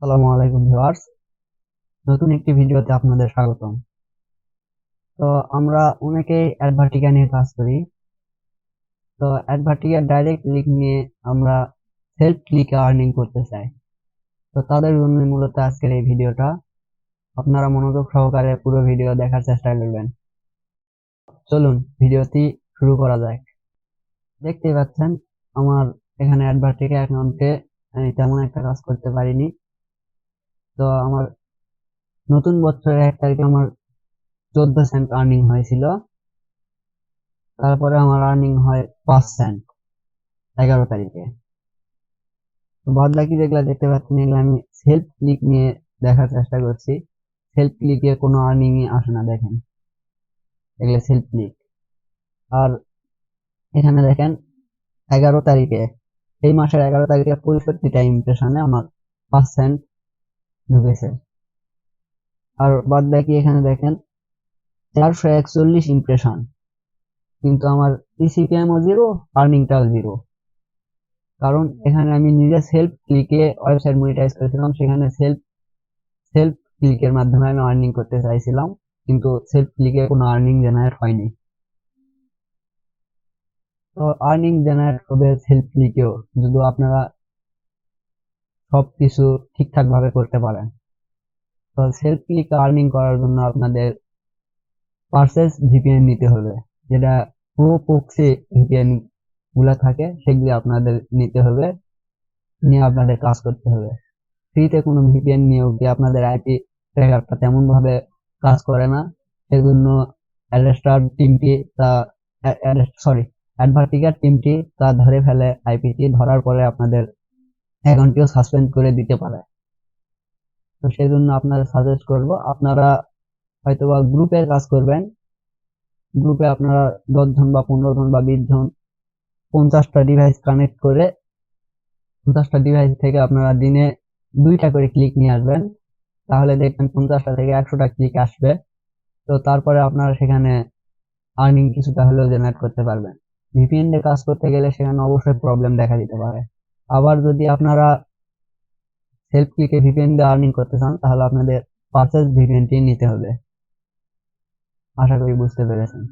আসসালামু আলাইকুম ভিউয়ার্স, নতুন একটি ভিডিওতে আপনাদের স্বাগতম। তো আমরা অনেকেই অ্যাডভার্টিকা নিয়ে কাজ করি। তো অ্যাডভার্টিকার ডাইরেক্ট লিঙ্ক নিয়ে আমরা সেলফ ক্লিকে আর্নিং করতে চাই। তো তাদের জন্য মূলত আজকের এই ভিডিওটা। আপনারা মনোযোগ সহকারে পুরো ভিডিও দেখার চেষ্টা করবেন। চলুন ভিডিওটি শুরু করা যাক। দেখতেই পাচ্ছেন আমার এখানে অ্যাডভার্টিকা অ্যাকাউন্টে আমি তেমন একটা কাজ করতে পারিনি। তো আমার নতুন বছরের 1 তারিখে আমার 14 সেন্ট আর্নিং হয়েছিল। তারপরে আমার আর্নিং হয় 5 সেন্ট 11 তারিখে। বাদ বাকি যেগুলা দেখতে পাচ্ছেন এগুলো আমি সেলফ ক্লিক নিয়ে দেখার চেষ্টা করছি। সেলফ ক্লিকে কোনো আর্নিং আসে না, দেখেন এগুলো সেলফ ক্লিক। আর এখানে দেখেন 11 তারিখে, এই মাসের 11 তারিখে 65টা ইমপ্রেশনে আমার 5 সেন্ট ঢুকেছে। আর বাদ বাকি এখানে দেখেন 441 ইমপ্রেশন, কিন্তু আমার সিপিএমও জিরো, আর্নিংটাও জিরো। কারণ এখানে আমি নিজে সেলফ ক্লিকে ওয়েবসাইট মনিটাইজ করেছিলাম, সেখানে সেলফ সেলফ ক্লিকের মাধ্যমে আমি আর্নিং করতে চাইছিলাম, কিন্তু সেলফ ক্লিকে কোনো আর্নিং জেনারেট হয়নি। তো আর্নিং জেনারেট হবে সেলফ ক্লিকেও, যদি আপনারা সবকিছু ঠিকঠাক ভাবে করতে পারেন। তো সেলফ ক্লিক আর্নিং করার জন্য আপনাদের পার্সেস ভিপিএন নিতে হবে, যেটা প্রো প্রক্সি ভিপিএন গুলা থাকে সেগুলি আপনাদের নিতে হবে, নিয়ে আপনাদের কাজ করতে হবে। ফ্রিতে কোনো ভিপিএন নিয়েও কি আপনাদের আইপি ট্র্যাকারটা তেমন ভাবে কাজ করে না। সেজন্য অ্যাডস্টার টিমটি তা অ্যাডভার্টিকার টিমটি তা ধরে ফেলে, আইপিটি ধরার পরে আপনাদের অ্যাকাউন্টটিও সাসপেন্ড করে দিতে পারে। তো সেই জন্য আপনারা সাজেস্ট করব, আপনারা হয়তোবা গ্রুপে কাজ করবেন। গ্রুপে আপনারা 10 জন বা 15 জন বা 20 জন 50টা ডিভাইস কানেক্ট করে 50টা ডিভাইস থেকে আপনারা দিনে 2টা করে ক্লিক নিয়ে আসবেন, তাহলে দেখবেন 50টা থেকে 100টা ক্লিক আসবে। তো তারপরে আপনারা সেখানে আর্নিং কিছুটা হলেও জেনারেট করতে পারবেন। ভিপিএন দিয়ে কাজ করতে গেলে সেখানে অবশ্যই প্রবলেম দেখা দিতে পারে। আবার যদি আপনারা সেলফ ক্লিকে ভিপিএন দিয়ে আর্নিং করতে চান, তাহলে আপনাদের পারচেজ ভিপিএনটি নিতে হবে। আশা করি বুঝতে পেরেছেন।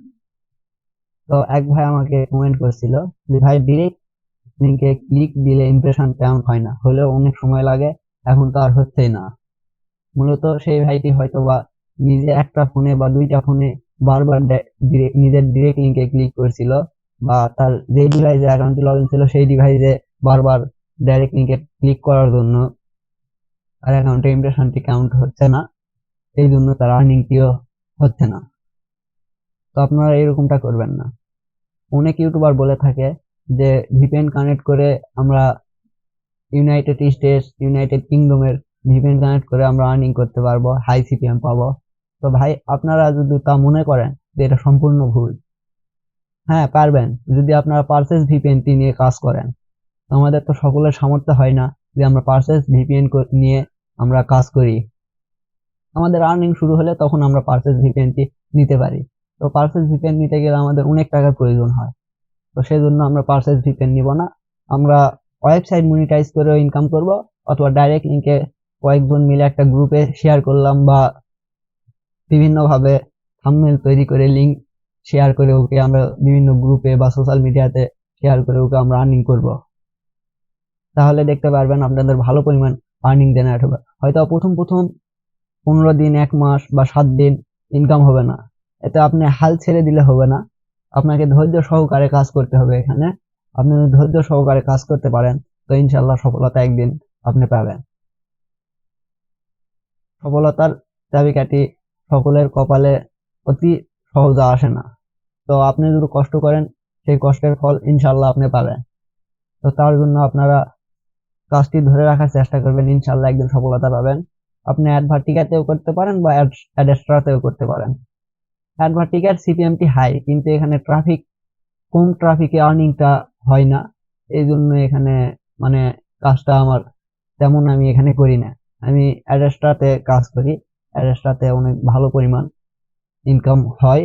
তো এক ভাই আমাকে কমেন্ট করছিল যে ভাই ডিরেক্ট লিঙ্কে ক্লিক দিলে ইমপ্রেশন কাউন্ট হয় না, হলেও অনেক সময় লাগে, এখন তো আর হচ্ছেই না। মূলত সেই ভাইটি হয়তো বা নিজে একটা ফোনে বা 2টা ফোনে বারবার নিজের ডিরেক্ট লিঙ্কে ক্লিক করেছিল, বা তার যে ডিভাইসে অ্যাকাউন্টটি লগ ইন ছিল সেই ডিভাইসে বারবার ডাইরেক্ট লিঙ্কে ক্লিক করার জন্য তার অ্যাকাউন্টে ইমপ্রেশনটি কাউন্ট হচ্ছে না, এই জন্য তার আর্নিংটিও হচ্ছে না। তো আপনারা এরকমটা করবেন না। অনেক ইউটিউবার বলে থাকে যে ভিপিএন কানেক্ট করে আমরা ইউনাইটেড স্টেটস, ইউনাইটেড কিংডমের ভিপিএন কানেক্ট করে আমরা আর্নিং করতে পারবো, হাই সিপিএম পাবো। তো ভাই আপনারা যদি তা মনে করেন যে এটা সম্পূর্ণ ভুল। হ্যাঁ পারবেন, যদি আপনারা পারচেজ ভিপিএনটি নিয়ে কাজ করেন। আমাদের তো সকলের সামর্থ্য হয় না যে আমরা পারচেজ ভিপিএন নিয়ে আমরা কাজ করি। আমাদের আর্নিং শুরু হলে তখন আমরা পারচেজ ভিপিএনটি নিতে পারি। তো পারচেজ ভিপিএন নিতে গেলে আমাদের অনেক টাকার প্রয়োজন হয়। তো সেজন্য আমরা পারচেজ ভিপিএন নিব না, আমরা ওয়েবসাইট মনিটাইজ করে ইনকাম করব, অথবা ডাইরেক্ট লিংকে কয়েকজন মিলে একটা গ্রুপে শেয়ার করলাম, বা বিভিন্ন ভাবে থাম্বনেল তৈরি করে লিংক শেয়ার করে ওকে আমরা বিভিন্ন গ্রুপে বা সোশ্যাল মিডিয়াতে শেয়ার করে ওকে আমরা আর্নিং করব। তাহলে দেখতে পারবেন আপনাদের ভালো পরিমাণ আর্নিং জেনারেট হবে। হয়তো প্রথম প্রথম 15 দিন, 1 মাস বা 7 দিন ইনকাম হবে না, এতে আপনি হাল ছেড়ে দিলে হবে না, আপনাকে ধৈর্য সহকারে কাজ করতে হবে। এখানে আপনি যদি ধৈর্য সহকারে কাজ করতে পারেন, তো ইনশাল্লাহ সফলতা একদিন আপনি পাবেন। সফলতার চাবিকাঠি সকলের কপালে অতি সহজে আসে না। তো আপনি যদি কষ্ট করেন, সেই কষ্টের ফল ইনশাল্লাহ আপনি পাবেন। তো তার জন্য আপনারা কাজটি ধরে রাখার চেষ্টা করবেন, ইনশাল্লাহ একদিন সফলতা পাবেন। আপনি অ্যাডভার্টিকাতেও করতে পারেন বা অ্যাডস্ট্রাতেও করতে পারেন। অ্যাডভার্টিকার সিপিএমটি হাই, কিন্তু এখানে ট্রাফিক কম, ট্রাফিকে আর্নিংটা হয় না। এই জন্য এখানে মানে কাজটা আমার তেমন আমি এখানে করি না। আমি অ্যাডস্ট্রাতে কাজ করি, অ্যাডস্ট্রাতে অনেক ভালো পরিমাণ ইনকাম হয়।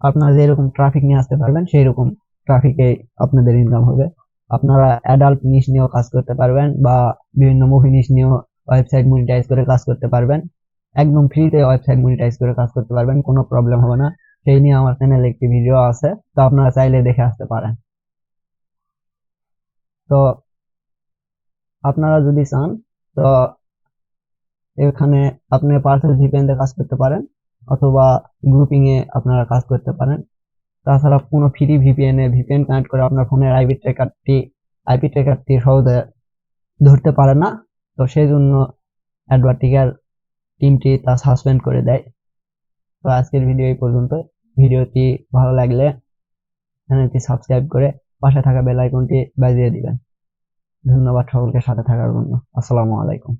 আপনারা যেরকম ট্রাফিক নিয়ে আসতে পারবেন সেই রকম ট্রাফিকে আপনাদের ইনকাম হবে। আপনারা অ্যাডাল্ট নিশ নিয়েও কাজ করতে পারবেন, বা বিভিন্ন মুভি নিশ নিয়েও ওয়েবসাইট মনিটাইজ করে কাজ করতে পারবেন। একদম ফ্রিতে ওয়েবসাইট মনিটাইজ করে কাজ করতে পারবেন, কোনো প্রবলেম হবে না। সেই নিয়ে আমার চ্যানেলে একটি ভিডিও আছে, তো আপনারা চাইলে দেখে আসতে পারেন। তো আপনারা যদি চান তো এখানে আপনি পার্সেল ভিপিএন দিয়ে কাজ করতে পারেন, অথবা গ্রুপিং এ আপনারা কাজ করতে পারেন। তাছাড়া কোনো ফ্রি ভিপিএন কানেক্ট করে আপনার ফোনের আইপি ট্র্যাকারটি সহজে ধরতে পারে না। তো সেই জন্য অ্যাডভার্টিকার টিমটি তা সাসপেন্ড করে দেয়। তো আজকের ভিডিও এই পর্যন্ত। ভিডিওটি ভালো লাগলে চ্যানেলটি সাবস্ক্রাইব করে পাশে থাকা বেল আইকনটি বাজিয়ে দিবেন। ধন্যবাদ সকলকে সাথে থাকার জন্য। আসসালামু আলাইকুম।